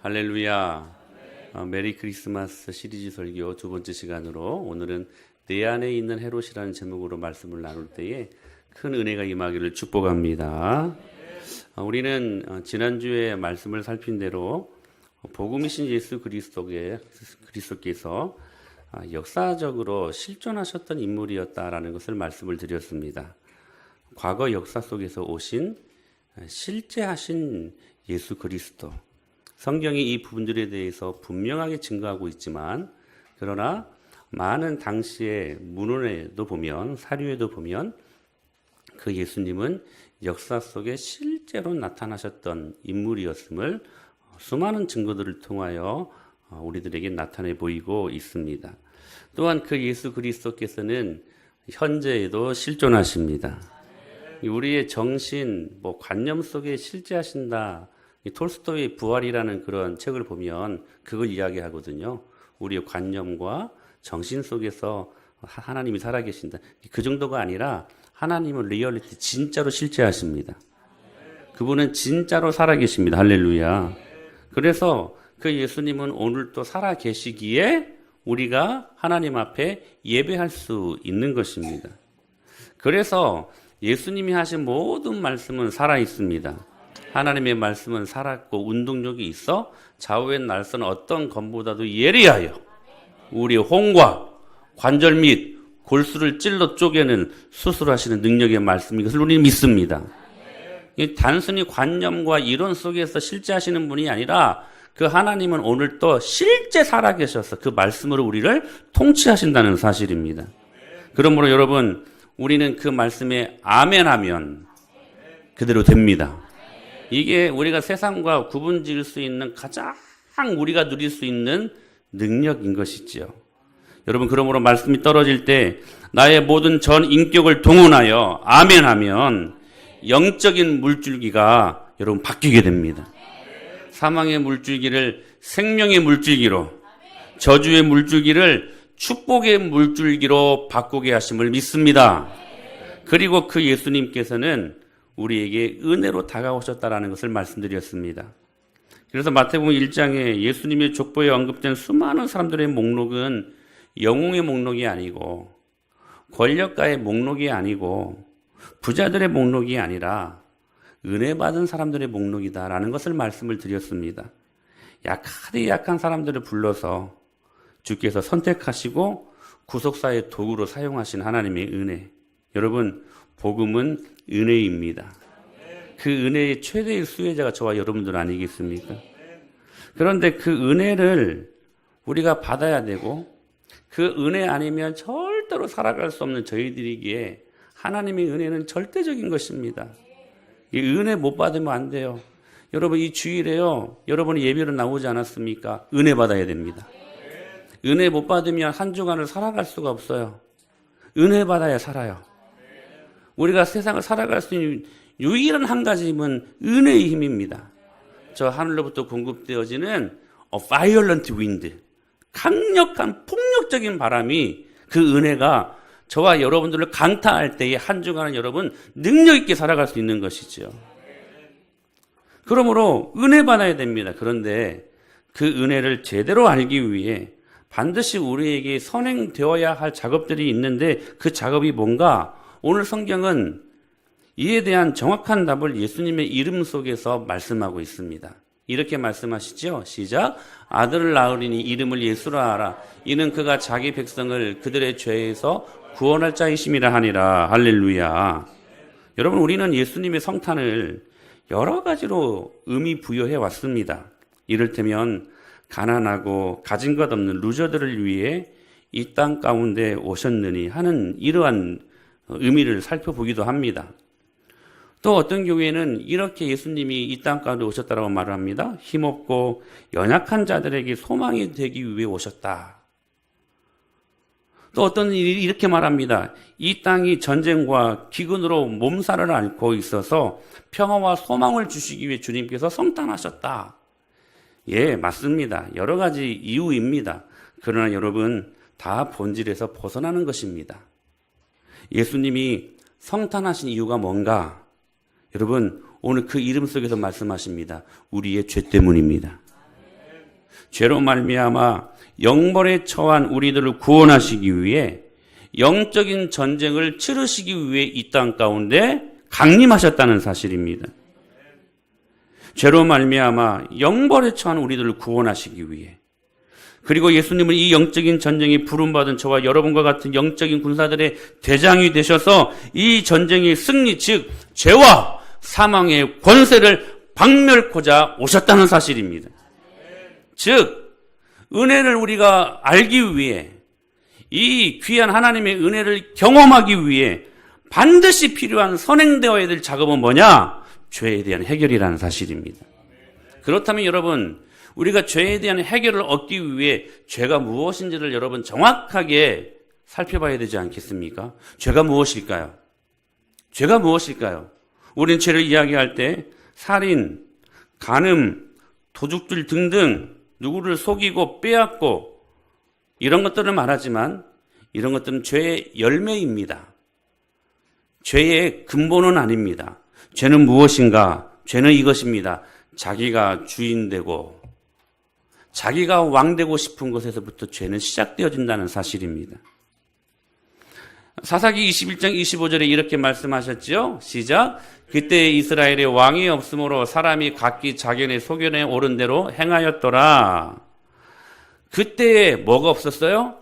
할렐루야. 메리 크리스마스 시리즈 설교 두 번째 시간으로 오늘은 내 안에 있는 헤롯이라는 제목으로 말씀을 나눌 때에 큰 은혜가 임하기를 축복합니다. 우리는 지난주에 말씀을 살핀 대로 복음이신 예수 그리스도께서 역사적으로 실존하셨던 인물이었다라는 것을 말씀을 드렸습니다. 과거 역사 속에서 오신 실제하신 예수 그리스도, 성경이 이 부분들에 대해서 분명하게 증거하고 있지만, 그러나 많은 당시의 문헌에도 보면, 사료에도 보면 그 예수님은 역사 속에 실제로 나타나셨던 인물이었음을 수많은 증거들을 통하여 우리들에게 나타내 보이고 있습니다. 또한 그 예수 그리스도께서는 현재에도 실존하십니다. 우리의 정신, 관념 속에 실제하신다. 이 톨스토이의 부활이라는 그런 책을 보면 그걸 이야기하거든요. 우리의 관념과 정신 속에서 하나님이 살아계신다. 그 정도가 아니라 하나님은 리얼리티 진짜로 실제하십니다. 그분은 진짜로 살아계십니다. 할렐루야. 그래서 그 예수님은 오늘도 살아계시기에 우리가 하나님 앞에 예배할 수 있는 것입니다. 그래서 예수님이 하신 모든 말씀은 살아있습니다. 하나님의 말씀은 살았고 운동력이 있어 좌우의 날선 어떤 검보다도 예리하여 우리 홍과 관절 및 골수를 찔러 쪼개는 수술하시는 능력의 말씀, 이것을 우리는 믿습니다. 단순히 관념과 이론 속에서 실제하시는 분이 아니라 그 하나님은 오늘 또 실제 살아계셔서 그 말씀으로 우리를 통치하신다는 사실입니다. 그러므로 여러분, 우리는 그 말씀에 아멘하면 그대로 됩니다. 이게 우리가 세상과 구분 지을 수 있는 가장 우리가 누릴 수 있는 능력인 것이지요. 여러분, 그러므로 말씀이 떨어질 때 나의 모든 전 인격을 동원하여 아멘하면 영적인 물줄기가 여러분 바뀌게 됩니다. 사망의 물줄기를 생명의 물줄기로, 저주의 물줄기를 축복의 물줄기로 바꾸게 하심을 믿습니다. 그리고 그 예수님께서는 우리에게 은혜로 다가오셨다라는 것을 말씀드렸습니다. 그래서 마태복음 1장에 예수님의 족보에 언급된 수많은 사람들의 목록은 영웅의 목록이 아니고, 권력가의 목록이 아니고, 부자들의 목록이 아니라 은혜 받은 사람들의 목록이다라는 것을 말씀을 드렸습니다. 약한 사람들을 불러서 주께서 선택하시고 구속사의 도구로 사용하신 하나님의 은혜. 여러분, 복음은 은혜입니다. 그 은혜의 최대의 수혜자가 저와 여러분들 아니겠습니까? 그런데 그 은혜를 우리가 받아야 되고, 그 은혜 아니면 절대로 살아갈 수 없는 저희들이기에 하나님의 은혜는 절대적인 것입니다. 이 은혜 못 받으면 안 돼요. 여러분, 이 주일에요, 여러분이 예배로 나오지 않았습니까? 은혜 받아야 됩니다. 은혜 못 받으면 한 주간을 살아갈 수가 없어요. 은혜 받아야 살아요. 우리가 세상을 살아갈 수 있는 유일한 한 가지는 은혜의 힘입니다. 저 하늘로부터 공급되어지는 violent wind, 강력한 폭력적인 바람이, 그 은혜가 저와 여러분들을 강타할 때에 한 주간은 여러분 능력 있게 살아갈 수 있는 것이죠. 그러므로 은혜 받아야 됩니다. 그런데 그 은혜를 제대로 알기 위해 반드시 우리에게 선행되어야 할 작업들이 있는데, 그 작업이 뭔가? 오늘 성경은 이에 대한 정확한 답을 예수님의 이름 속에서 말씀하고 있습니다. 이렇게 말씀하시죠. 시작. 아들을 낳으리니 이름을 예수라 하라. 이는 그가 자기 백성을 그들의 죄에서 구원할 자이심이라 하니라. 할렐루야. 여러분, 우리는 예수님의 성탄을 여러 가지로 의미 부여해 왔습니다. 이를테면 가난하고 가진 것 없는 루저들을 위해 이 땅 가운데 오셨느니 하는 이러한 의미를 살펴보기도 합니다. 또 어떤 경우에는 이렇게 예수님이 이 땅 가운데 오셨다라고 말을 합니다. 힘없고 연약한 자들에게 소망이 되기 위해 오셨다. 또 어떤 일이 이렇게 말합니다. 이 땅이 전쟁과 기근으로 몸살을 앓고 있어서 평화와 소망을 주시기 위해 주님께서 성탄하셨다. 예, 맞습니다. 여러 가지 이유입니다. 그러나 여러분, 다 본질에서 벗어나는 것입니다. 예수님이 성탄하신 이유가 뭔가? 여러분, 오늘 그 이름 속에서 말씀하십니다. 우리의 죄 때문입니다. 죄로 말미암아 영벌에 처한 우리들을 구원하시기 위해 영적인 전쟁을 치르시기 위해 이 땅 가운데 강림하셨다는 사실입니다. 죄로 말미암아 영벌에 처한 우리들을 구원하시기 위해, 그리고 예수님은 이 영적인 전쟁에 부름받은 저와 여러분과 같은 영적인 군사들의 대장이 되셔서 이 전쟁의 승리, 즉 죄와 사망의 권세를 박멸코자 오셨다는 사실입니다. 즉 은혜를 우리가 알기 위해, 이 귀한 하나님의 은혜를 경험하기 위해 반드시 필요한 선행되어야 될 작업은 뭐냐? 죄에 대한 해결이라는 사실입니다. 그렇다면 여러분, 우리가 죄에 대한 해결을 얻기 위해 죄가 무엇인지를 여러분 정확하게 살펴봐야 되지 않겠습니까? 죄가 무엇일까요? 죄가 무엇일까요? 우리는 죄를 이야기할 때 살인, 간음, 도둑질 등등 누구를 속이고 빼앗고 이런 것들을 말하지만 이런 것들은 죄의 열매입니다. 죄의 근본은 아닙니다. 죄는 무엇인가? 죄는 이것입니다. 자기가 주인되고 자기가 왕되고 싶은 것에서부터 죄는 시작되어진다는 사실입니다. 사사기 21장 25절에 이렇게 말씀하셨죠. 시작. 그때 이스라엘에 왕이 없으므로 사람이 각기 자기네 소견에 오른 대로 행하였더라. 그때에 뭐가 없었어요?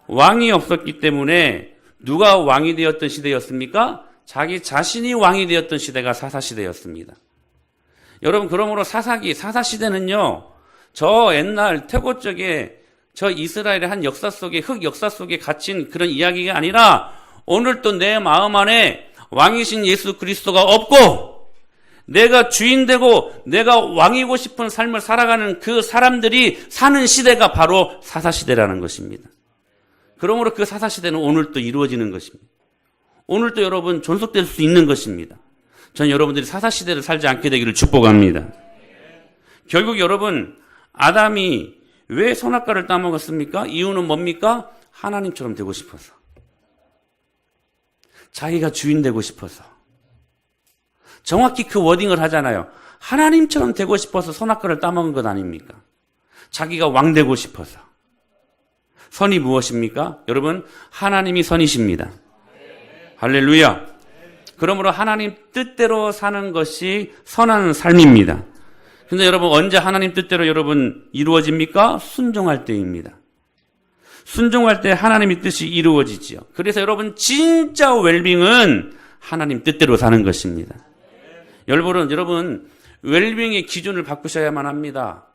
왕이 없었기 때문에 누가 왕이 되었던 시대였습니까? 자기 자신이 왕이 되었던 시대가 사사시대였습니다. 여러분, 그러므로 사사시대는요, 저 옛날 태고 쪽에 저 이스라엘의 한 역사 속에, 흑 역사 속에 갇힌 그런 이야기가 아니라 오늘 또 내 마음 안에 왕이신 예수 그리스도가 없고 내가 주인되고 내가 왕이고 싶은 삶을 살아가는 그 사람들이 사는 시대가 바로 사사시대라는 것입니다. 그러므로 그 사사시대는 오늘 또 이루어지는 것입니다. 오늘 또 여러분 존속될 수 있는 것입니다. 전 여러분들이 사사시대를 살지 않게 되기를 축복합니다. 결국 여러분, 아담이 왜 선악과를 따먹었습니까? 이유는 뭡니까? 하나님처럼 되고 싶어서. 자기가 주인 되고 싶어서. 정확히 그 워딩을 하잖아요. 하나님처럼 되고 싶어서 선악과를 따먹은 것 아닙니까? 자기가 왕 되고 싶어서. 선이 무엇입니까? 여러분, 하나님이 선이십니다. 할렐루야. 그러므로 하나님 뜻대로 사는 것이 선한 삶입니다. 근데 여러분, 언제 하나님 뜻대로 여러분 이루어집니까? 순종할 때입니다. 순종할 때 하나님의 뜻이 이루어지지요. 그래서 여러분, 진짜 웰빙은 하나님 뜻대로 사는 것입니다. 여러분, 웰빙의 기준을 바꾸셔야만 합니다.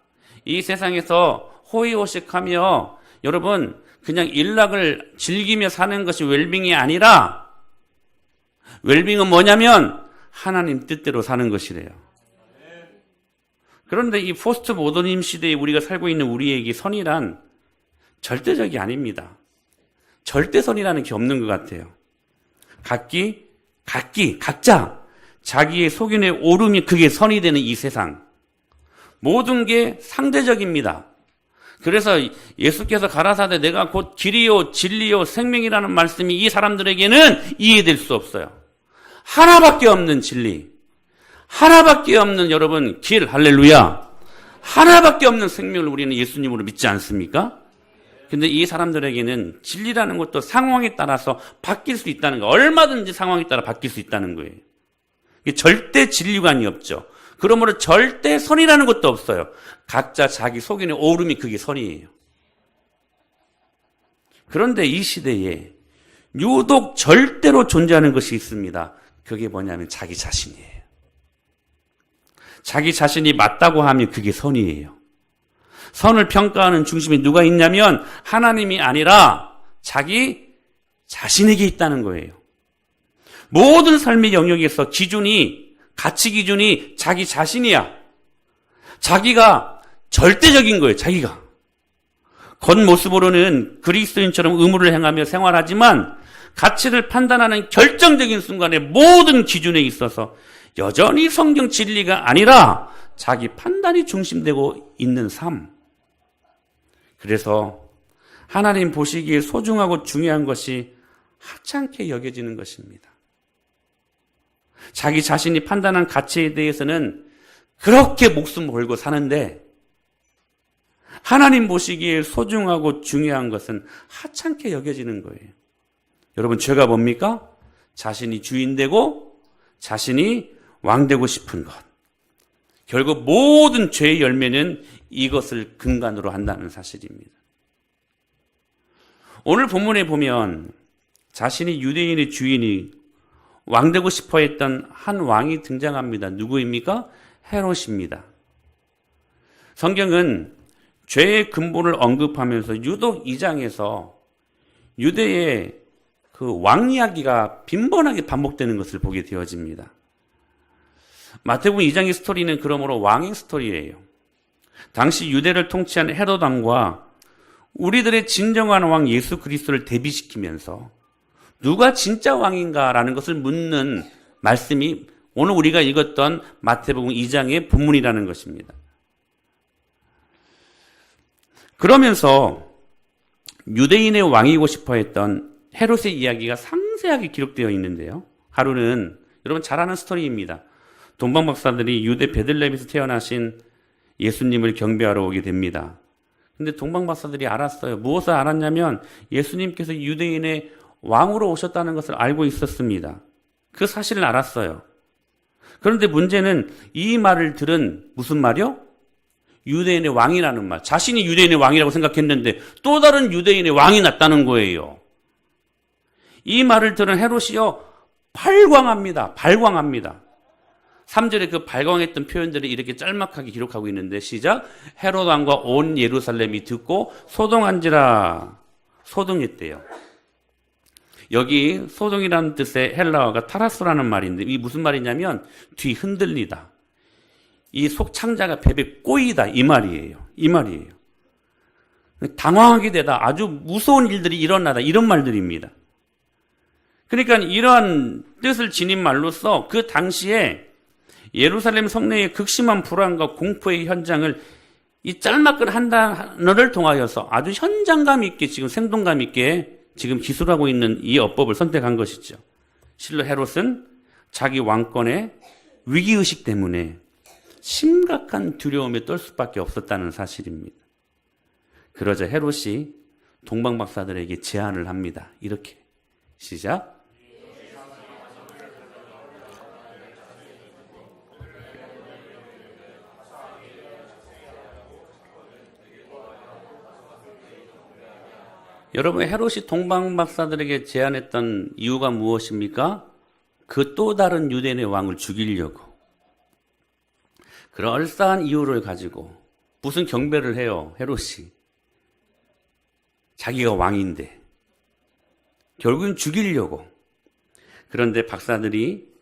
이 세상에서 호의호식하며 여러분 그냥 일락을 즐기며 사는 것이 웰빙이 아니라, 웰빙은 뭐냐면 하나님 뜻대로 사는 것이래요. 그런데 이 포스트 모더니즘 시대에 우리가 살고 있는 우리에게 선이란 절대적이 아닙니다. 절대선이라는 게 없는 것 같아요. 각자 자기의 속인의 오름이 그게 선이 되는 이 세상. 모든 게 상대적입니다. 그래서 예수께서 가라사대 내가 곧 길이요 진리요 생명이라는 말씀이 이 사람들에게는 이해될 수 없어요. 하나밖에 없는 진리, 하나밖에 없는 여러분 길, 할렐루야, 하나밖에 없는 생명을 우리는 예수님으로 믿지 않습니까? 근데 이 사람들에게는 진리라는 것도 상황에 따라서 바뀔 수 있다는 거, 얼마든지 상황에 따라 바뀔 수 있다는 거예요. 절대 진리관이 없죠. 그러므로 절대 선이라는 것도 없어요. 각자 자기 속인의 오름이 그게 선이에요. 그런데 이 시대에 유독 절대로 존재하는 것이 있습니다. 그게 뭐냐면 자기 자신이에요. 자기 자신이 맞다고 하면 그게 선이에요. 선을 평가하는 중심에 누가 있냐면 하나님이 아니라 자기 자신에게 있다는 거예요. 모든 삶의 영역에서 가치 기준이 자기 자신이야. 자기가 절대적인 거예요, 자기가. 겉모습으로는 그리스도인처럼 의무를 행하며 생활하지만 가치를 판단하는 결정적인 순간에 모든 기준에 있어서 여전히 성경 진리가 아니라 자기 판단이 중심되고 있는 삶. 그래서 하나님 보시기에 소중하고 중요한 것이 하찮게 여겨지는 것입니다. 자기 자신이 판단한 가치에 대해서는 그렇게 목숨 걸고 사는데 하나님 보시기에 소중하고 중요한 것은 하찮게 여겨지는 거예요. 여러분, 죄가 뭡니까? 자신이 주인 되고 자신이 왕 되고 싶은 것. 결국 모든 죄의 열매는 이것을 근간으로 한다는 사실입니다. 오늘 본문에 보면 자신이 유대인의 주인이 왕 되고 싶어 했던 한 왕이 등장합니다. 누구입니까? 헤롯입니다. 성경은 죄의 근본을 언급하면서 유독 이 장에서 유대의 그 왕 이야기가 빈번하게 반복되는 것을 보게 되어집니다. 마태복음 2장의 스토리는 그러므로 왕의 스토리예요. 당시 유대를 통치한 헤롯 왕과 우리들의 진정한 왕 예수 그리스도를 대비시키면서 누가 진짜 왕인가라는 것을 묻는 말씀이 오늘 우리가 읽었던 마태복음 2장의 본문이라는 것입니다. 그러면서 유대인의 왕이고 싶어 했던 헤롯의 이야기가 상세하게 기록되어 있는데요. 하루는 여러분 잘 아는 스토리입니다. 동방박사들이 유대 베들레헴에서 태어나신 예수님을 경배하러 오게 됩니다. 근데 동방박사들이 알았어요. 무엇을 알았냐면 예수님께서 유대인의 왕으로 오셨다는 것을 알고 있었습니다. 그 사실을 알았어요. 그런데 문제는 이 말을 들은 무슨 말이요? 유대인의 왕이라는 말. 자신이 유대인의 왕이라고 생각했는데 또 다른 유대인의 왕이 났다는 거예요. 이 말을 들은 헤롯이요, 발광합니다. 발광합니다. 3절에 그 발광했던 표현들을 이렇게 짤막하게 기록하고 있는데 시작. 헤롯 왕과 온 예루살렘이 듣고 소동한지라. 소동했대요. 여기 소동이라는 뜻의 헬라어가 타라소라는 말인데 이게 무슨 말이냐면 뒤 흔들리다. 이 속창자가 베베 꼬이다 이 말이에요. 이 말이에요. 당황하게 되다. 아주 무서운 일들이 일어나다 이런 말들입니다. 그러니까 이러한 뜻을 지닌 말로써 그 당시에 예루살렘 성내의 극심한 불안과 공포의 현장을 이 짤막한 한 단어를 통하여서 아주 현장감 있게 지금 생동감 있게 지금 기술하고 있는 이 어법을 선택한 것이죠. 실로 헤롯은 자기 왕권의 위기의식 때문에 심각한 두려움에 떨 수밖에 없었다는 사실입니다. 그러자 헤롯이 동방박사들에게 제안을 합니다. 이렇게 시작. 여러분, 헤롯이 동방박사들에게 제안했던 이유가 무엇입니까? 그 또 다른 유대인의 왕을 죽이려고. 그럴싸한 이유를 가지고 무슨 경배를 해요, 헤롯이. 자기가 왕인데. 결국은 죽이려고. 그런데 박사들이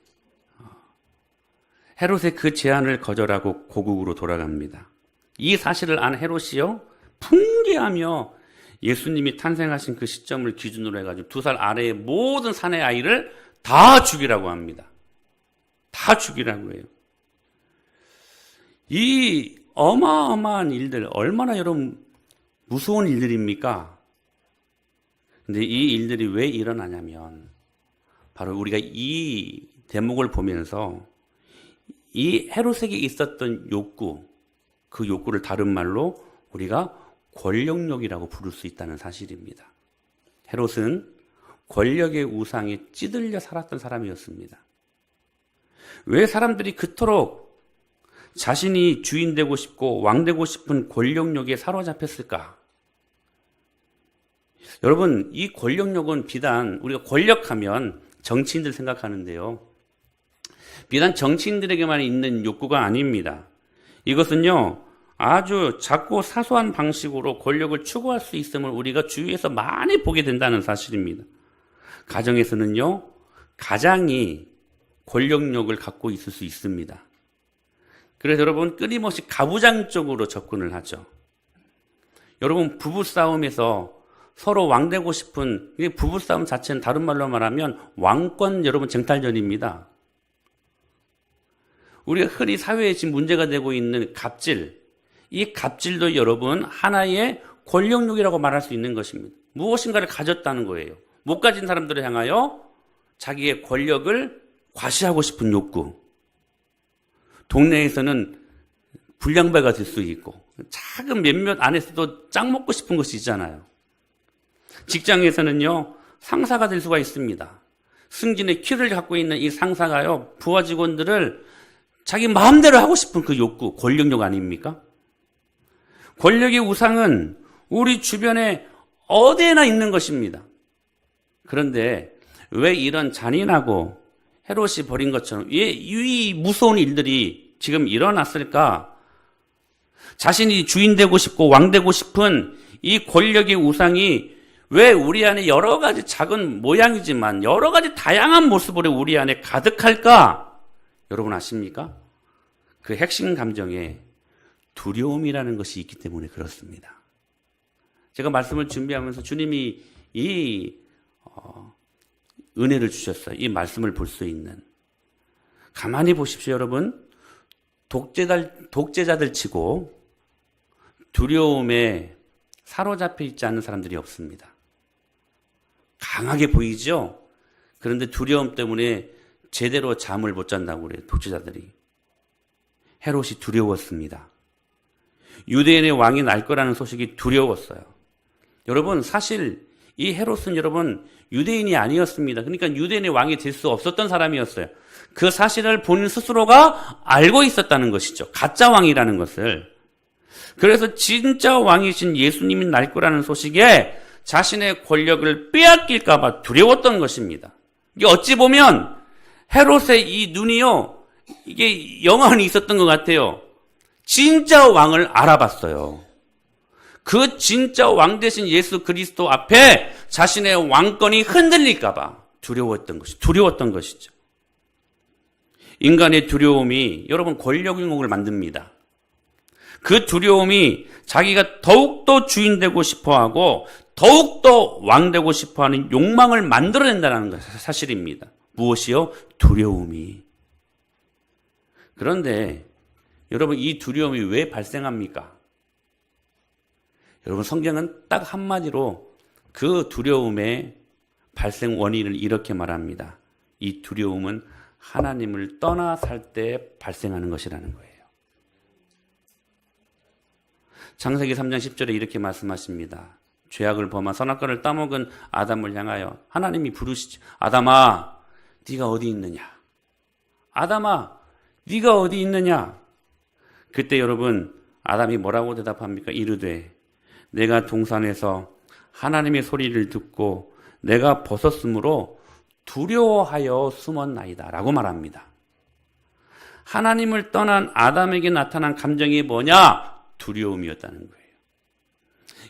헤롯의 그 제안을 거절하고 고국으로 돌아갑니다. 이 사실을 안 헤롯이요, 풍기하며 예수님이 탄생하신 그 시점을 기준으로 해가지고 2살 아래의 모든 사내 아이를 다 죽이라고 합니다. 다 죽이라고 해요. 이 어마어마한 일들, 얼마나 여러분 무서운 일들입니까? 근데 이 일들이 왜 일어나냐면 바로 우리가 이 대목을 보면서 이 헤롯에게 있었던 욕구, 그 욕구를 다른 말로 우리가 권력욕이라고 부를 수 있다는 사실입니다. 헤롯은 권력의 우상에 찌들려 살았던 사람이었습니다. 왜 사람들이 그토록 자신이 주인 되고 싶고 왕 되고 싶은 권력욕에 사로잡혔을까? 여러분, 이 권력욕은 비단 우리가 권력하면 정치인들 생각하는데요. 비단 정치인들에게만 있는 욕구가 아닙니다. 이것은요, 아주 작고 사소한 방식으로 권력을 추구할 수 있음을 우리가 주위에서 많이 보게 된다는 사실입니다. 가정에서는요, 가장이 권력욕을 갖고 있을 수 있습니다. 그래서 여러분, 끊임없이 가부장적으로 접근을 하죠. 여러분, 부부싸움에서 서로 왕되고 싶은, 부부싸움 자체는 다른 말로 말하면 왕권 여러분 쟁탈전입니다. 우리가 흔히 사회에 지금 문제가 되고 있는 갑질, 이 갑질도 여러분 하나의 권력욕이라고 말할 수 있는 것입니다. 무엇인가를 가졌다는 거예요. 못 가진 사람들을 향하여 자기의 권력을 과시하고 싶은 욕구. 동네에서는 불량배가 될 수 있고 작은 몇몇 안에서도 짝 먹고 싶은 것이 있잖아요. 직장에서는요, 상사가 될 수가 있습니다. 승진의 키를 갖고 있는 이 상사가요, 부하 직원들을 자기 마음대로 하고 싶은 그 욕구, 권력욕 아닙니까? 권력의 우상은 우리 주변에 어디에나 있는 것입니다. 그런데 왜 이런 잔인하고 헤롯이 벌인 것처럼 왜 이 무서운 일들이 지금 일어났을까? 자신이 주인 되고 싶고 왕 되고 싶은 이 권력의 우상이 왜 우리 안에 여러 가지 작은 모양이지만 여러 가지 다양한 모습으로 우리 안에 가득할까? 여러분 아십니까? 그 핵심 감정에 두려움이라는 것이 있기 때문에 그렇습니다. 제가 말씀을 준비하면서 주님이 이 은혜를 주셨어요. 이 말씀을 볼 수 있는. 가만히 보십시오, 여러분. 독재자들 치고 두려움에 사로잡혀 있지 않은 사람들이 없습니다. 강하게 보이죠? 그런데 두려움 때문에 제대로 잠을 못 잔다고 그래요, 독재자들이. 헤롯이 두려웠습니다. 유대인의 왕이 날 거라는 소식이 두려웠어요. 여러분, 사실 이 헤롯은 여러분 유대인이 아니었습니다. 그러니까 유대인의 왕이 될 수 없었던 사람이었어요. 그 사실을 본인 스스로가 알고 있었다는 것이죠. 가짜 왕이라는 것을. 그래서 진짜 왕이신 예수님이 날 거라는 소식에 자신의 권력을 빼앗길까 봐 두려웠던 것입니다. 이게 어찌 보면 헤롯의 이 눈이요, 이게 영원히 있었던 것 같아요. 진짜 왕을 알아봤어요. 그 진짜 왕 대신 예수 그리스도 앞에 자신의 왕권이 흔들릴까 봐 두려웠던 것이죠. 인간의 두려움이 여러분 권력유혹을 만듭니다. 그 두려움이 자기가 더욱더 주인 되고 싶어하고 더욱더 왕 되고 싶어하는 욕망을 만들어낸다는 것이 사실입니다. 무엇이요? 두려움이. 그런데 여러분 이 두려움이 왜 발생합니까? 여러분 성경은 딱 한마디로 그 두려움의 발생 원인을 이렇게 말합니다. 이 두려움은 하나님을 떠나 살 때 발생하는 것이라는 거예요. 창세기 3장 10절에 이렇게 말씀하십니다. 죄악을 범한 선악과를 따먹은 아담을 향하여 하나님이 부르시죠. 아담아, 네가 어디 있느냐? 아담아, 네가 어디 있느냐? 그때 여러분 아담이 뭐라고 대답합니까? 이르되 내가 동산에서 하나님의 소리를 듣고 내가 벗었으므로 두려워하여 숨었나이다 라고 말합니다. 하나님을 떠난 아담에게 나타난 감정이 뭐냐? 두려움이었다는 거예요.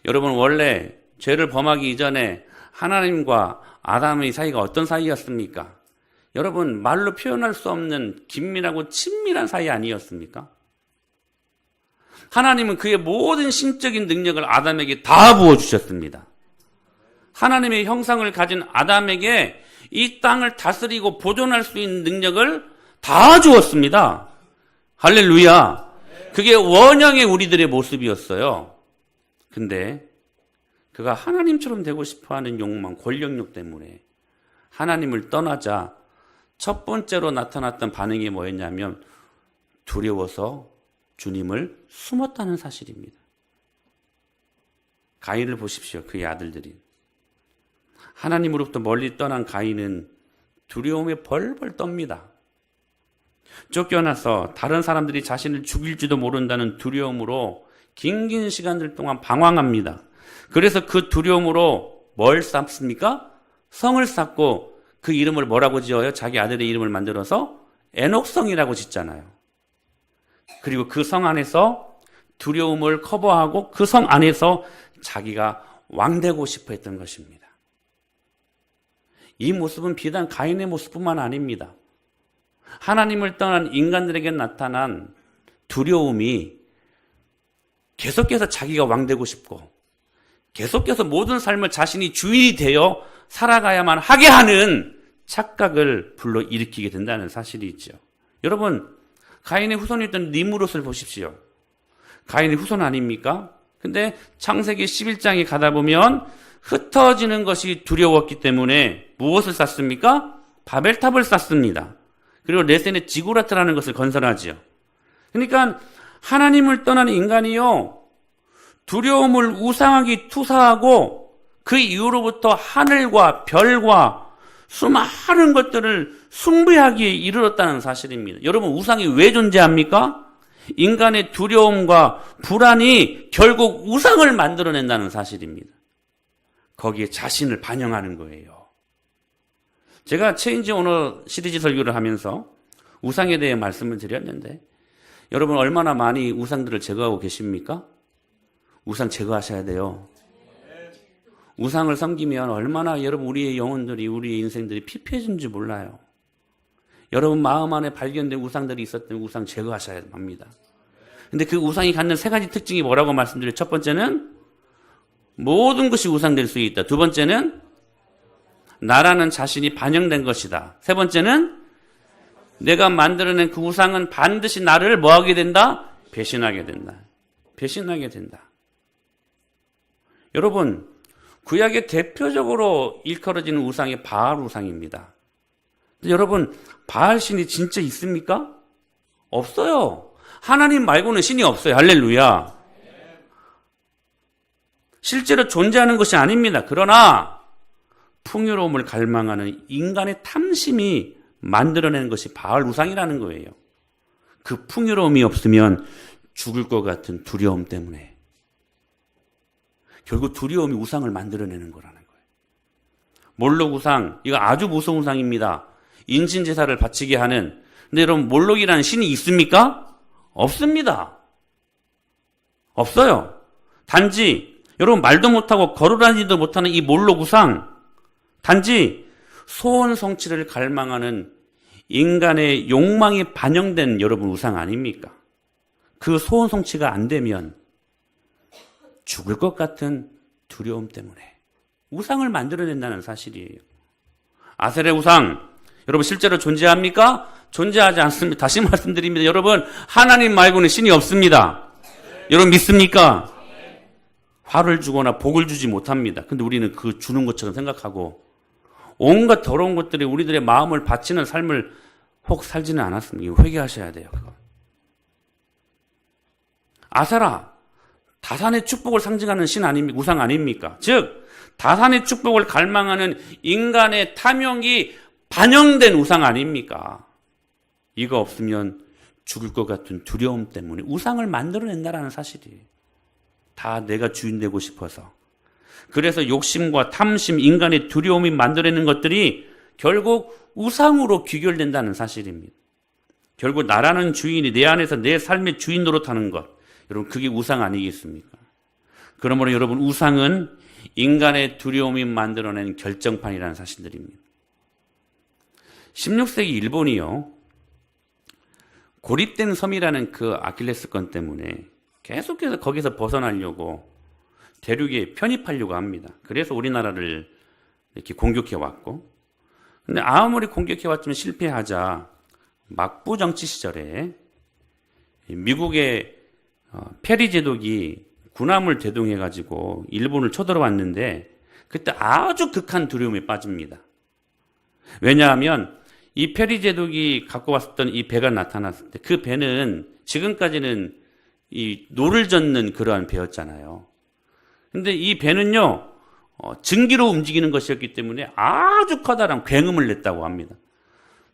여러분 원래 죄를 범하기 이전에 하나님과 아담의 사이가 어떤 사이였습니까? 여러분 말로 표현할 수 없는 긴밀하고 친밀한 사이 아니었습니까? 하나님은 그의 모든 신적인 능력을 아담에게 다 부어주셨습니다. 하나님의 형상을 가진 아담에게 이 땅을 다스리고 보존할 수 있는 능력을 다 주었습니다. 할렐루야. 그게 원형의 우리들의 모습이었어요. 근데 그가 하나님처럼 되고 싶어하는 욕망, 권력욕 때문에 하나님을 떠나자 첫 번째로 나타났던 반응이 뭐였냐면 두려워서 주님을 숨었다는 사실입니다. 가인을 보십시오. 그의 아들들이. 하나님으로부터 멀리 떠난 가인은 두려움에 벌벌 떱니다. 쫓겨나서 다른 사람들이 자신을 죽일지도 모른다는 두려움으로 긴 시간들 동안 방황합니다. 그래서 그 두려움으로 뭘 쌓습니까? 성을 쌓고 그 이름을 뭐라고 지어요? 자기 아들의 이름을 만들어서 에녹성이라고 짓잖아요. 그리고 그 성 안에서 두려움을 커버하고 그 성 안에서 자기가 왕되고 싶어 했던 것입니다. 이 모습은 비단 가인의 모습뿐만 아닙니다. 하나님을 떠난 인간들에게 나타난 두려움이 계속해서 자기가 왕되고 싶고 계속해서 모든 삶을 자신이 주인이 되어 살아가야만 하게 하는 착각을 불러일으키게 된다는 사실이 있죠. 여러분 가인의 후손이었던 니므롯을 보십시오. 가인의 후손 아닙니까? 근데 창세기 11장에 가다 보면 흩어지는 것이 두려웠기 때문에 무엇을 쌓습니까? 바벨탑을 쌓습니다. 그리고 레센의 지구라트라는 것을 건설하지요. 그러니까 하나님을 떠난 인간이요, 두려움을 우상에게 투사하고 그 이후로부터 하늘과 별과 수많은 것들을 숭배하기에 이르렀다는 사실입니다. 여러분, 우상이 왜 존재합니까? 인간의 두려움과 불안이 결국 우상을 만들어낸다는 사실입니다. 거기에 자신을 반영하는 거예요. 제가 체인지 오너 시리즈 설교를 하면서 우상에 대해 말씀을 드렸는데, 여러분 얼마나 많이 우상들을 제거하고 계십니까? 우상 제거하셔야 돼요. 우상을 섬기면 얼마나 여러분 우리의 영혼들이, 우리의 인생들이 피폐해진지 몰라요. 여러분 마음 안에 발견된 우상들이 있었던 우상 제거하셔야 합니다. 근데 그 우상이 갖는 세 가지 특징이 뭐라고 말씀드려요? 첫 번째는 모든 것이 우상될 수 있다. 두 번째는 나라는 자신이 반영된 것이다. 세 번째는 내가 만들어낸 그 우상은 반드시 나를 뭐하게 된다? 배신하게 된다. 배신하게 된다. 여러분, 구약의 대표적으로 일컬어지는 우상이 바알 우상입니다. 여러분, 바알 신이 진짜 있습니까? 없어요. 하나님 말고는 신이 없어요. 할렐루야. 실제로 존재하는 것이 아닙니다. 그러나 풍요로움을 갈망하는 인간의 탐심이 만들어낸 것이 바알 우상이라는 거예요. 그 풍요로움이 없으면 죽을 것 같은 두려움 때문에. 결국 두려움이 우상을 만들어내는 거라는 거예요. 몰록 우상, 이거 아주 무서운 우상입니다. 인신제사를 바치게 하는. 근데 여러분, 몰록이라는 신이 있습니까? 없습니다. 없어요. 단지 여러분 말도 못하고 걸어다니지도 못하는 이 몰록 우상, 단지 소원 성취를 갈망하는 인간의 욕망이 반영된 여러분 우상 아닙니까? 그 소원 성취가 안 되면 죽을 것 같은 두려움 때문에 우상을 만들어낸다는 사실이에요. 아세레 우상, 여러분 실제로 존재합니까? 존재하지 않습니다. 다시 말씀드립니다. 여러분, 하나님 말고는 신이 없습니다. 여러분 믿습니까? 화를 주거나 복을 주지 못합니다. 근데 우리는 그 주는 것처럼 생각하고 온갖 더러운 것들이 우리들의 마음을 바치는 삶을 혹 살지는 않았습니다. 회개하셔야 돼요. 그거. 아세라, 다산의 축복을 상징하는 신 아닙니까? 우상 아닙니까? 즉 다산의 축복을 갈망하는 인간의 탐욕이 반영된 우상 아닙니까? 이거 없으면 죽을 것 같은 두려움 때문에 우상을 만들어낸다는 사실이에요. 다 내가 주인 되고 싶어서. 그래서 욕심과 탐심, 인간의 두려움이 만들어내는 것들이 결국 우상으로 귀결된다는 사실입니다. 결국 나라는 주인이 내 안에서 내 삶의 주인 노릇하는 것. 여러분 그게 우상 아니겠습니까? 그러므로 여러분 우상은 인간의 두려움이 만들어낸 결정판이라는 사실들입니다. 16세기 일본이요, 고립된 섬이라는 그 아킬레스건 때문에 계속해서 거기서 벗어나려고 대륙에 편입하려고 합니다. 그래서 우리나라를 이렇게 공격해 왔고, 근데 아무리 공격해 왔지만 실패하자 막부 정치 시절에 미국의 페리 제독이 군함을 대동해 가지고 일본을 쳐들어왔는데 그때 아주 극한 두려움에 빠집니다. 왜냐하면 이 페리 제독이 갖고 왔었던 이 배가 나타났을 때 그 배는 지금까지는 이 노를 젓는 그러한 배였잖아요. 근데 이 배는요, 증기로 움직이는 것이었기 때문에 아주 커다란 굉음을 냈다고 합니다.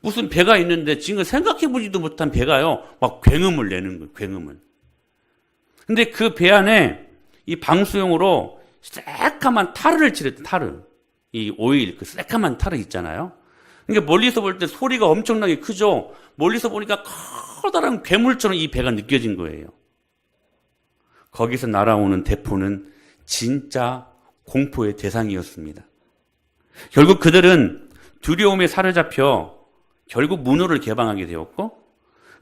무슨 배가 있는데 지금 생각해보지도 못한 배가요, 막 굉음을 내는 거예요, 굉음을. 근데 그 배 안에 이 방수용으로 새까만 타르를 칠했대, 타르. 이 오일, 그 새까만 타르 있잖아요. 그러니까 멀리서 볼 때 소리가 엄청나게 크죠? 멀리서 보니까 커다란 괴물처럼 이 배가 느껴진 거예요. 거기서 날아오는 대포는 진짜 공포의 대상이었습니다. 결국 그들은 두려움에 사로잡혀 결국 문호를 개방하게 되었고,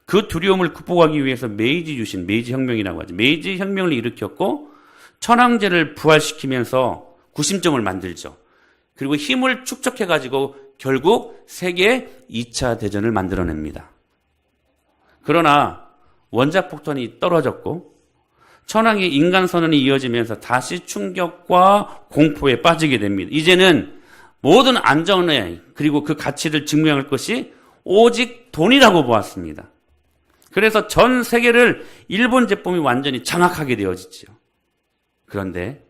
그 두려움을 극복하기 위해서 메이지 혁명이라고 하죠. 메이지 혁명을 일으켰고 천황제를 부활시키면서 구심점을 만들죠. 그리고 힘을 축적해가지고 결국 세계 2차 대전을 만들어냅니다. 그러나 원자폭탄이 떨어졌고 천황의 인간선언이 이어지면서 다시 충격과 공포에 빠지게 됩니다. 이제는 모든 안전에 그리고 그 가치를 증명할 것이 오직 돈이라고 보았습니다. 그래서 전 세계를 일본 제품이 완전히 장악하게 되어지죠. 그런데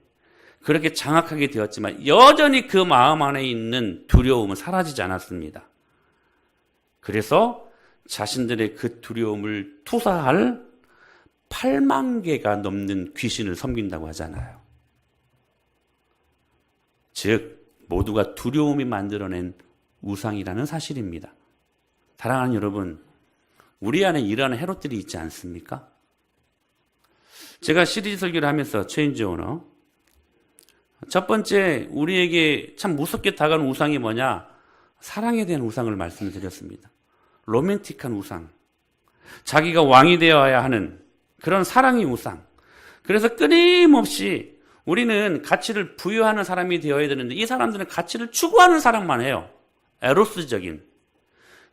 그렇게 장악하게 되었지만 여전히 그 마음 안에 있는 두려움은 사라지지 않았습니다. 그래서 자신들의 그 두려움을 투사할 8만 개가 넘는 귀신을 섬긴다고 하잖아요. 즉 모두가 두려움이 만들어낸 우상이라는 사실입니다. 사랑하는 여러분, 우리 안에 이러한 해롯들이 있지 않습니까? 제가 시리즈 설교를 하면서 체인지 오너 첫 번째 우리에게 참 무섭게 다가오는 우상이 뭐냐? 사랑에 대한 우상을 말씀드렸습니다. 로맨틱한 우상, 자기가 왕이 되어야 하는 그런 사랑의 우상. 그래서 끊임없이 우리는 가치를 부여하는 사람이 되어야 되는데 이 사람들은 가치를 추구하는 사랑만 해요. 에로스적인.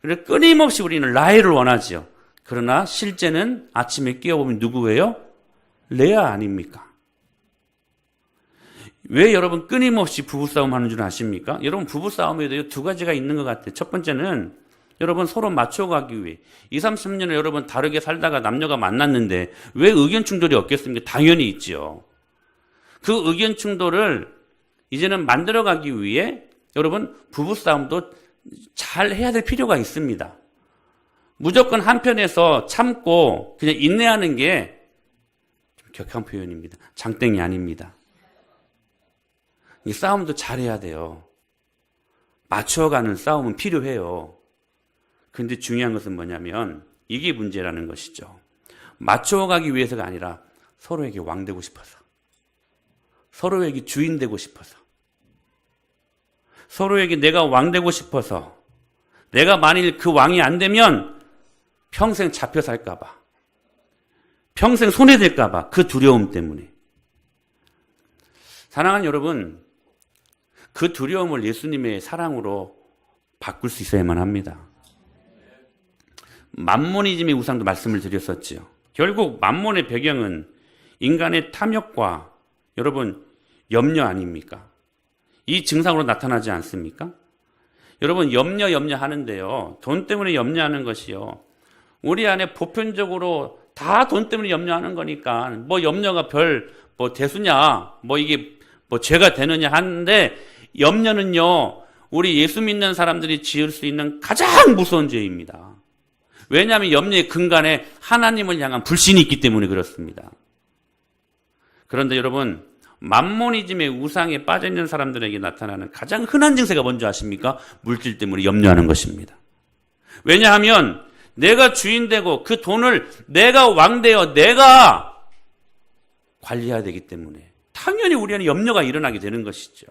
그래서 끊임없이 우리는 라헬을 원하지요. 그러나 실제는 아침에 깨어보면 누구예요? 레아 아닙니까? 왜 여러분 끊임없이 부부싸움 하는 줄 아십니까? 여러분 부부싸움에도 두 가지가 있는 것 같아요. 첫 번째는 여러분 서로 맞춰가기 위해 20, 30년을 여러분 다르게 살다가 남녀가 만났는데 왜 의견 충돌이 없겠습니까? 당연히 있죠. 그 의견 충돌을 이제는 만들어가기 위해 여러분 부부싸움도 잘 해야 될 필요가 있습니다. 무조건 한편에서 참고 그냥 인내하는 게 좀 격한 표현입니다. 장땡이 아닙니다. 이 싸움도 잘해야 돼요. 맞춰가는 싸움은 필요해요. 그런데 중요한 것은 뭐냐면 이게 문제라는 것이죠. 맞춰가기 위해서가 아니라 서로에게 왕되고 싶어서, 서로에게 주인 되고 싶어서, 서로에게 내가 왕되고 싶어서, 내가 만일 그 왕이 안 되면 평생 잡혀 살까 봐, 평생 손해될까 봐, 그 두려움 때문에. 사랑하는 여러분, 그 두려움을 예수님의 사랑으로 바꿀 수 있어야만 합니다. 맘모니즘의 우상도 말씀을 드렸었지요. 결국 맘몬의 배경은 인간의 탐욕과 여러분 염려 아닙니까? 이 증상으로 나타나지 않습니까? 여러분 염려하는데요. 돈 때문에 염려하는 것이요. 우리 안에 보편적으로 다 돈 때문에 염려하는 거니까 뭐 염려가 뭐 대수냐, 뭐 이게 뭐 죄가 되느냐 하는데 염려는요. 우리 예수 믿는 사람들이 지을 수 있는 가장 무서운 죄입니다. 왜냐하면 염려의 근간에 하나님을 향한 불신이 있기 때문에 그렇습니다. 그런데 여러분 맘모니즘의 우상에 빠져있는 사람들에게 나타나는 가장 흔한 증세가 뭔지 아십니까? 물질 때문에 염려하는 것입니다. 왜냐하면 내가 주인 되고 그 돈을 내가 왕되어 내가 관리해야 되기 때문에 당연히 우리 안에 염려가 일어나게 되는 것이죠.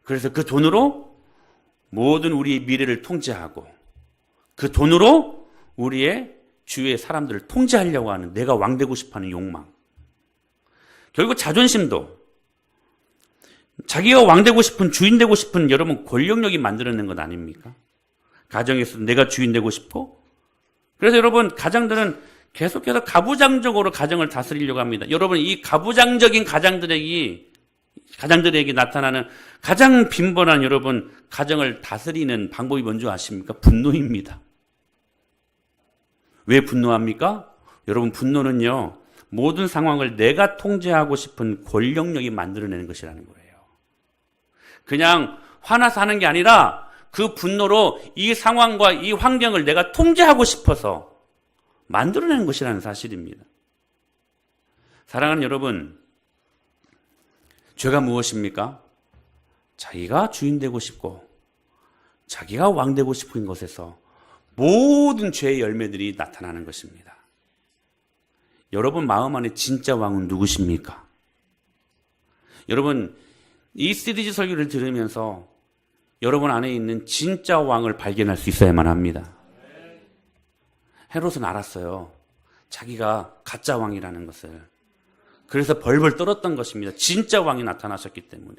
그래서 그 돈으로 모든 우리의 미래를 통제하고 그 돈으로 우리의 주위의 사람들을 통제하려고 하는 내가 왕되고 싶어하는 욕망. 결국 자존심도 자기가 왕되고 싶은 주인 되고 싶은 여러분 권력력이 만들어낸 것 아닙니까? 가정에서 내가 주인 되고 싶어? 그래서 여러분 가장들은 계속해서 가부장적으로 가정을 다스리려고 합니다. 여러분 이 가부장적인 가장들에게 나타나는 가장 빈번한 여러분 가정을 다스리는 방법이 뭔지 아십니까? 분노입니다. 왜 분노합니까? 여러분 분노는요. 모든 상황을 내가 통제하고 싶은 권력력이 만들어내는 것이라는 거예요. 그냥 화나서 하는 게 아니라 그 분노로 이 상황과 이 환경을 내가 통제하고 싶어서 만들어내는 것이라는 사실입니다. 사랑하는 여러분, 죄가 무엇입니까? 자기가 주인 되고 싶고 자기가 왕 되고 싶은 것에서 모든 죄의 열매들이 나타나는 것입니다. 여러분 마음 안에 진짜 왕은 누구십니까? 여러분 이 시리즈 설교를 들으면서 여러분 안에 있는 진짜 왕을 발견할 수 있어야만 합니다. 헤롯은 알았어요. 자기가 가짜 왕이라는 것을. 그래서 벌벌 떨었던 것입니다. 진짜 왕이 나타나셨기 때문에.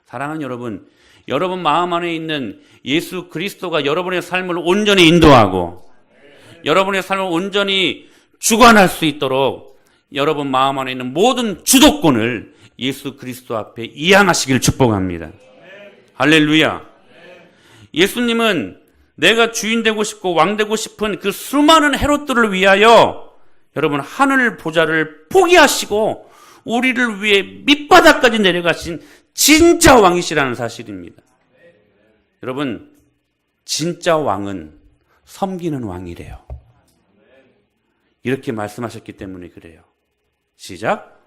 사랑하는 여러분, 여러분 마음 안에 있는 예수 그리스도가 여러분의 삶을 온전히 인도하고 여러분의 삶을 온전히 주관할 수 있도록 여러분 마음 안에 있는 모든 주도권을 예수 그리스도 앞에 이양하시기를 축복합니다. 할렐루야. 예수님은 내가 주인 되고 싶고 왕 되고 싶은 그 수많은 헤롯들을 위하여 여러분 하늘 보좌를 포기하시고 우리를 위해 밑바닥까지 내려가신 진짜 왕이시라는 사실입니다. 여러분 진짜 왕은 섬기는 왕이래요. 이렇게 말씀하셨기 때문에 그래요. 시작.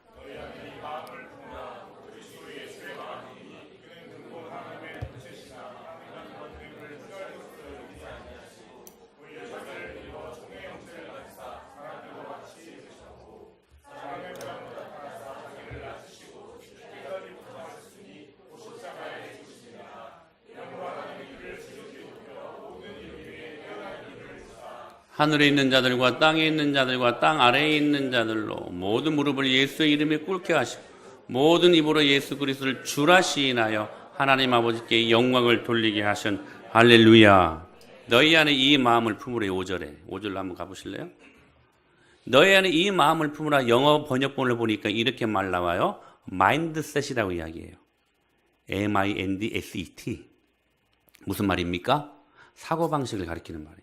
하늘에 있는 자들과 땅에 있는 자들과 땅 아래에 있는 자들로 모든 무릎을 예수의 이름에 꿇게 하시고 모든 입으로 예수 그리스도를 주라 시인하여 하나님 아버지께 영광을 돌리게 하신 할렐루야. 너희 안에 이 마음을 품으라. 5절로 한번 가보실래요? 너희 안에 이 마음을 품으라. 영어 번역본을 보니까 이렇게 말 나와요. 마인드셋이라고 이야기해요. M-I-N-D-S-E-T. 무슨 말입니까? 사고방식을 가리키는 말이에요.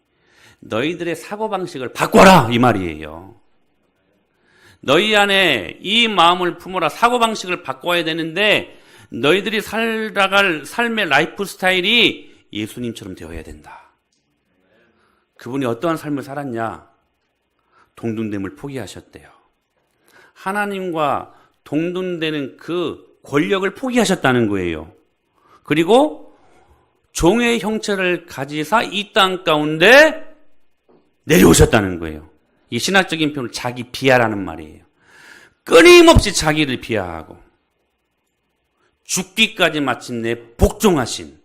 너희들의 사고방식을 바꿔라 이 말이에요. 너희 안에 이 마음을 품어라. 사고방식을 바꿔야 되는데 너희들이 살아갈 삶의 라이프 스타일이 예수님처럼 되어야 된다. 그분이 어떠한 삶을 살았냐? 동등됨을 포기하셨대요. 하나님과 동등되는 그 권력을 포기하셨다는 거예요. 그리고 종의 형체를 가지사 이 땅 가운데 내려오셨다는 거예요. 이 신학적인 표현을 자기 비하라는 말이에요. 끊임없이 자기를 비하하고 죽기까지 마침내 복종하신,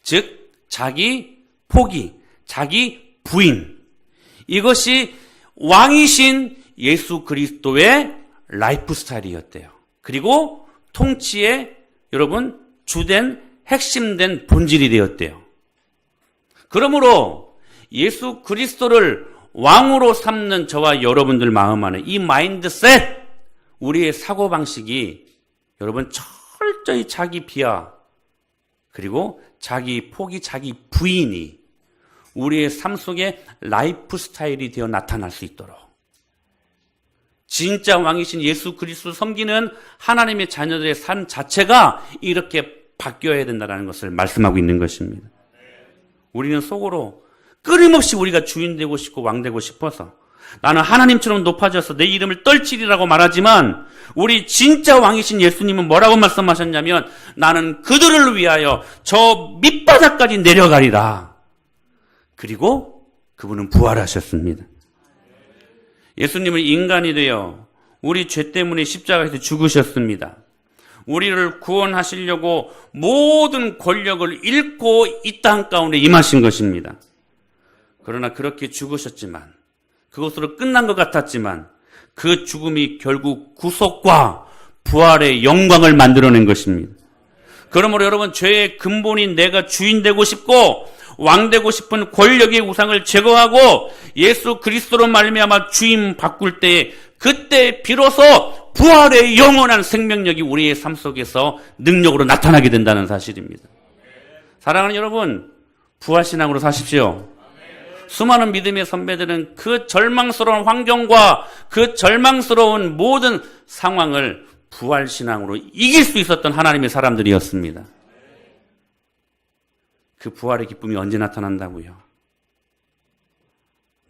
즉 자기 포기, 자기 부인, 이것이 왕이신 예수 그리스도의 라이프 스타일이었대요. 그리고 통치의 여러분 주된 핵심된 본질이 되었대요. 그러므로 예수 그리스도를 왕으로 삼는 저와 여러분들 마음 안에 이 마인드셋, 우리의 사고방식이 여러분 철저히 자기 비하 그리고 자기 포기, 자기 부인이 우리의 삶 속에 라이프 스타일이 되어 나타날 수 있도록 진짜 왕이신 예수 그리스도를 섬기는 하나님의 자녀들의 삶 자체가 이렇게 바뀌어야 된다는 것을 말씀하고 있는 것입니다. 우리는 속으로 끊임없이 우리가 주인 되고 싶고 왕 되고 싶어서 나는 하나님처럼 높아져서 내 이름을 떨치리라고 말하지만 우리 진짜 왕이신 예수님은 뭐라고 말씀하셨냐면 나는 그들을 위하여 저 밑바닥까지 내려가리라. 그리고 그분은 부활하셨습니다. 예수님은 인간이 되어 우리 죄 때문에 십자가에서 죽으셨습니다. 우리를 구원하시려고 모든 권력을 잃고 이 땅 가운데 임하신 것입니다. 그러나 그렇게 죽으셨지만 그것으로 끝난 것 같았지만 그 죽음이 결국 구속과 부활의 영광을 만들어낸 것입니다. 그러므로 여러분 죄의 근본인 내가 주인 되고 싶고 왕 되고 싶은 권력의 우상을 제거하고 예수 그리스도로 말미암아 주인 바꿀 때에 그때 비로소 부활의 영원한 생명력이 우리의 삶 속에서 능력으로 나타나게 된다는 사실입니다. 사랑하는 여러분, 부활신앙으로 사십시오. 수많은 믿음의 선배들은 그 절망스러운 환경과 그 절망스러운 모든 상황을 부활신앙으로 이길 수 있었던 하나님의 사람들이었습니다. 그 부활의 기쁨이 언제 나타난다고요?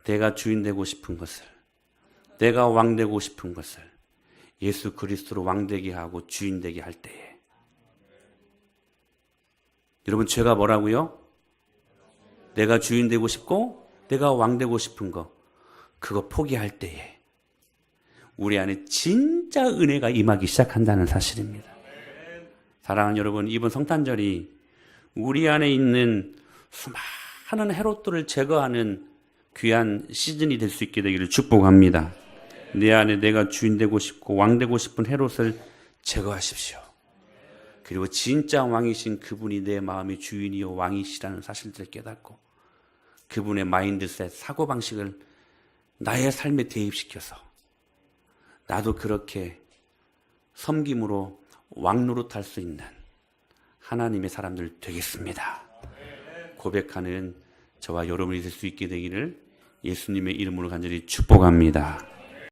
내가 주인 되고 싶은 것을, 내가 왕 되고 싶은 것을 예수 그리스도로 왕 되게 하고 주인 되게 할 때에. 여러분, 죄가 뭐라고요? 내가 주인 되고 싶고 내가 왕 되고 싶은 거, 그거 포기할 때에 우리 안에 진짜 은혜가 임하기 시작한다는 사실입니다. 사랑하는 여러분, 이번 성탄절이 우리 안에 있는 수많은 헤롯들을 제거하는 귀한 시즌이 될 수 있게 되기를 축복합니다. 내 안에 내가 주인 되고 싶고 왕 되고 싶은 헤롯을 제거하십시오. 그리고 진짜 왕이신 그분이 내 마음의 주인이요 왕이시라는 사실들을 깨닫고 그분의 마인드셋, 사고방식을 나의 삶에 대입시켜서 나도 그렇게 섬김으로 왕 노릇할 수 있는 하나님의 사람들 되겠습니다. 고백하는 저와 여러분이 될 수 있게 되기를 예수님의 이름으로 간절히 축복합니다.